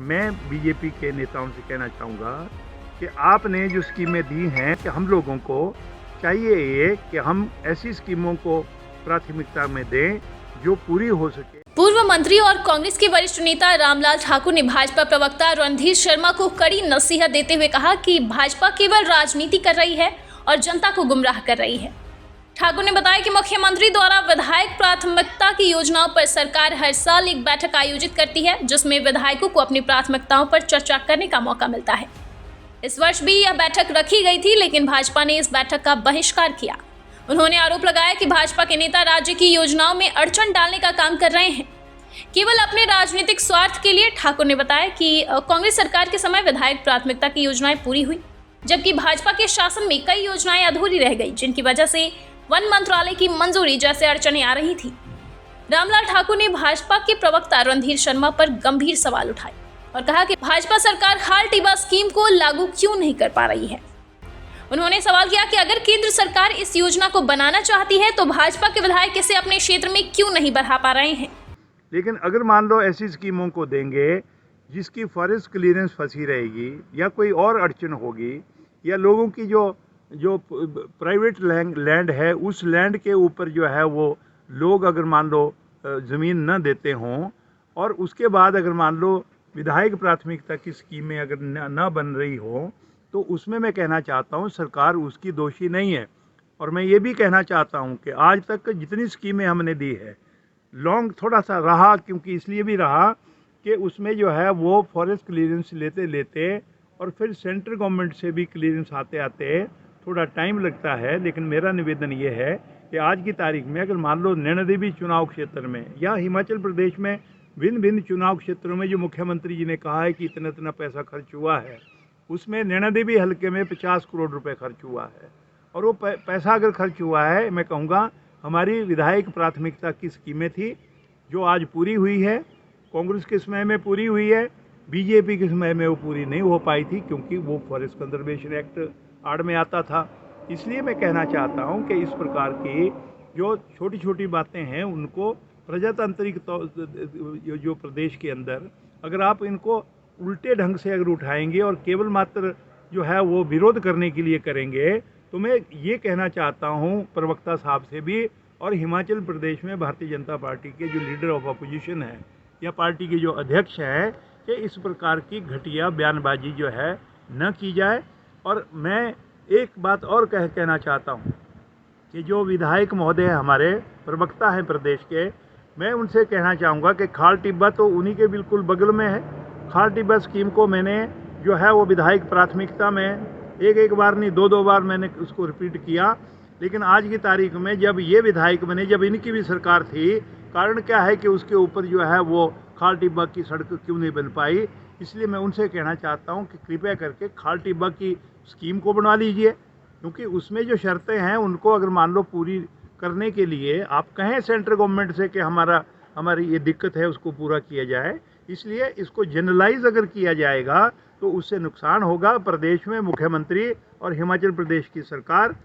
मैं बीजेपी के नेताओं से कहना चाहूँगा कि आपने जो स्कीमें दी हैं कि हम लोगों को चाहिए ये कि हम ऐसी स्कीमों को प्राथमिकता में दें जो पूरी हो सके। पूर्व मंत्री और कांग्रेस के वरिष्ठ नेता रामलाल ठाकुर ने भाजपा प्रवक्ता रणधीर शर्मा को कड़ी नसीहत देते हुए कहा कि भाजपा केवल राजनीति कर रही है और जनता को गुमराह कर रही है। ठाकुर ने बताया कि मुख्यमंत्री द्वारा विधायक प्राथमिकता की योजनाओं पर सरकार हर साल एक बैठक आयोजित करती है, जिसमें विधायकों को अपनी प्राथमिकताओं पर चर्चा करने का मौका मिलता है। इस वर्ष भी यह बैठक रखी गई थी, लेकिन भाजपा ने इस बैठक का बहिष्कार किया। उन्होंने आरोप लगाया कि भाजपा के नेता राज्य की योजनाओं में अड़चन डालने का काम कर रहे हैं, केवल अपने राजनीतिक स्वार्थ के लिए। ठाकुर ने बताया कि कांग्रेस सरकार के समय विधायक प्राथमिकता की योजनाएं पूरी हुई, जबकि भाजपा के शासन में कई योजनाएं अधूरी रह गई, जिनकी वजह से वन मंत्रालय की मंजूरी जैसे अड़चनें आ रही थी। रामलाल ठाकुर ने भाजपा के प्रवक्ता रणधीर शर्मा पर गंभीर सवाल उठाए और कहा कि भाजपा सरकार खाल टिब्बा स्कीम को लागू क्यों नहीं कर पा रही है। उन्होंने सवाल किया कि अगर केंद्र सरकार इस योजना को बनाना चाहती है तो भाजपा के विधायक इसे अपने क्षेत्र में क्यों नहीं बढ़ा पा रहे हैं। लेकिन अगर मान लो ऐसी स्कीमों को देंगे जिसकी फॉरेस्ट क्लीयरेंस फंसी रहेगी या कोई और अड़चन होगी या लोगों की जो प्राइवेट लैंड है उस लैंड के ऊपर जो है वो लोग अगर मान लो ज़मीन न देते हों और उसके बाद अगर मान लो विधायक प्राथमिकता की स्कीमें अगर न बन रही हो तो उसमें मैं कहना चाहता हूँ सरकार उसकी दोषी नहीं है। और मैं ये भी कहना चाहता हूँ कि आज तक जितनी स्कीमें हमने दी है लॉन्ग थोड़ा सा रहा, क्योंकि इसलिए भी रहा कि उसमें जो है वो फॉरेस्ट क्लीयरेंस लेते लेते और फिर सेंट्रल गवर्नमेंट से भी क्लीयरेंस आते आते थोड़ा टाइम लगता है। लेकिन मेरा निवेदन ये है कि आज की तारीख में अगर मान लो नैना देवी चुनाव क्षेत्र में या हिमाचल प्रदेश में भिन्न भिन्न चुनाव क्षेत्रों में जो मुख्यमंत्री जी ने कहा है कि इतना इतना पैसा खर्च हुआ है, उसमें नैना देवी हल्के में 50 करोड़ रुपए खर्च हुआ है। और वो पैसा अगर खर्च हुआ है, मैं कहूँगा हमारी विधायक प्राथमिकता की स्कीमें थी जो आज पूरी हुई है, कांग्रेस के समय में पूरी हुई है, बीजेपी के समय में वो पूरी नहीं हो पाई थी क्योंकि वो फॉरेस्ट कंजर्वेशन एक्ट आड़ में आता था। इसलिए मैं कहना चाहता हूँ कि इस प्रकार की जो छोटी छोटी बातें हैं उनको प्रजातांत्रिक जो प्रदेश के अंदर अगर आप इनको उल्टे ढंग से अगर उठाएंगे और केवल मात्र जो है वो विरोध करने के लिए करेंगे तो मैं ये कहना चाहता हूँ प्रवक्ता साहब से भी और हिमाचल प्रदेश में भारतीय जनता पार्टी के जो लीडर ऑफ अपोजिशन है या पार्टी के जो अध्यक्ष हैं कि इस प्रकार की घटिया बयानबाजी जो है न की जाए। और मैं एक बात और कहना चाहता हूँ कि जो विधायक महोदय हमारे प्रवक्ता हैं प्रदेश के, मैं उनसे कहना चाहूँगा कि खाल टिब्बा तो उन्हीं के बिल्कुल बगल में है। खाल टिब्बा स्कीम को मैंने जो है वो विधायक प्राथमिकता में एक बार नहीं दो बार मैंने उसको रिपीट किया। लेकिन आज की तारीख में जब ये विधायक बने, जब इनकी भी सरकार थी, कारण क्या है कि उसके ऊपर जो है वो खाल टिब्बा की सड़क क्यों नहीं बन पाई। इसलिए मैं उनसे कहना चाहता हूँ कि कृपया करके खाल टिब्बा की स्कीम को बनवा लीजिए, क्योंकि उसमें जो शर्तें हैं उनको अगर मान लो पूरी करने के लिए आप कहें सेंट्रल गवर्नमेंट से कि हमारी ये दिक्कत है उसको पूरा किया जाए। इसलिए इसको जनरलाइज अगर किया जाएगा तो उससे नुकसान होगा। प्रदेश में मुख्यमंत्री और हिमाचल प्रदेश की सरकार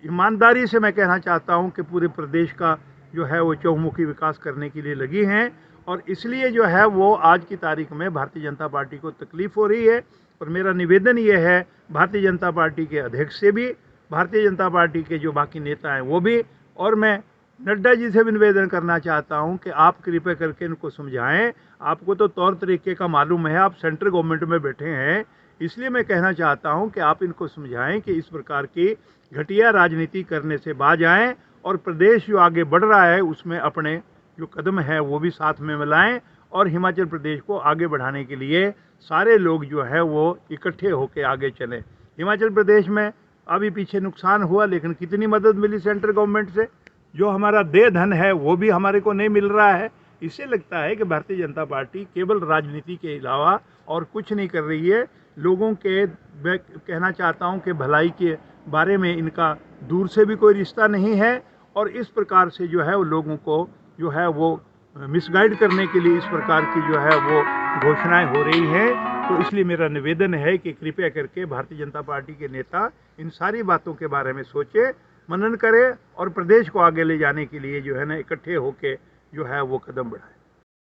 ईमानदारी से मैं कहना चाहता हूं कि पूरे प्रदेश का जो है वो चहुमुखी विकास करने के लिए लगी हैं और इसलिए जो है वो आज की तारीख में भारतीय जनता पार्टी को तकलीफ हो रही है। और मेरा निवेदन ये है भारतीय जनता पार्टी के अध्यक्ष से भी, भारतीय जनता पार्टी के जो बाकी नेता हैं वो भी, और मैं नड्डा जी से भी निवेदन करना चाहता हूं कि आप कृपया करके इनको समझाएं। आपको तो तौर तरीके का मालूम है, आप सेंट्रल गवर्नमेंट में बैठे हैं, इसलिए मैं कहना चाहता हूं कि आप इनको समझाएं कि इस प्रकार की घटिया राजनीति करने से बाज आएं और प्रदेश जो आगे बढ़ रहा है उसमें अपने जो कदम है वो भी साथ में मिलाएं और हिमाचल प्रदेश को आगे बढ़ाने के लिए सारे लोग जो है वो इकट्ठे होकर आगे चलें। हिमाचल प्रदेश में अभी पीछे नुकसान हुआ, लेकिन कितनी मदद मिली सेंट्रल गवर्नमेंट से, जो हमारा देय धन है वो भी हमारे को नहीं मिल रहा है। इससे लगता है कि भारतीय जनता पार्टी केवल राजनीति के अलावा और कुछ नहीं कर रही है। लोगों के कहना चाहता हूं कि भलाई के बारे में इनका दूर से भी कोई रिश्ता नहीं है और इस प्रकार से जो है वो लोगों को जो है वो मिसगाइड करने के लिए इस प्रकार की जो है वो घोषणाएं हो रही हैं। तो इसलिए मेरा निवेदन है कि कृपया करके भारतीय जनता पार्टी के नेता इन सारी बातों के बारे में सोचे, मनन करें और प्रदेश को आगे ले जाने के लिए जो है ना इकट्ठे होके जो है वो कदम बढ़ाएं।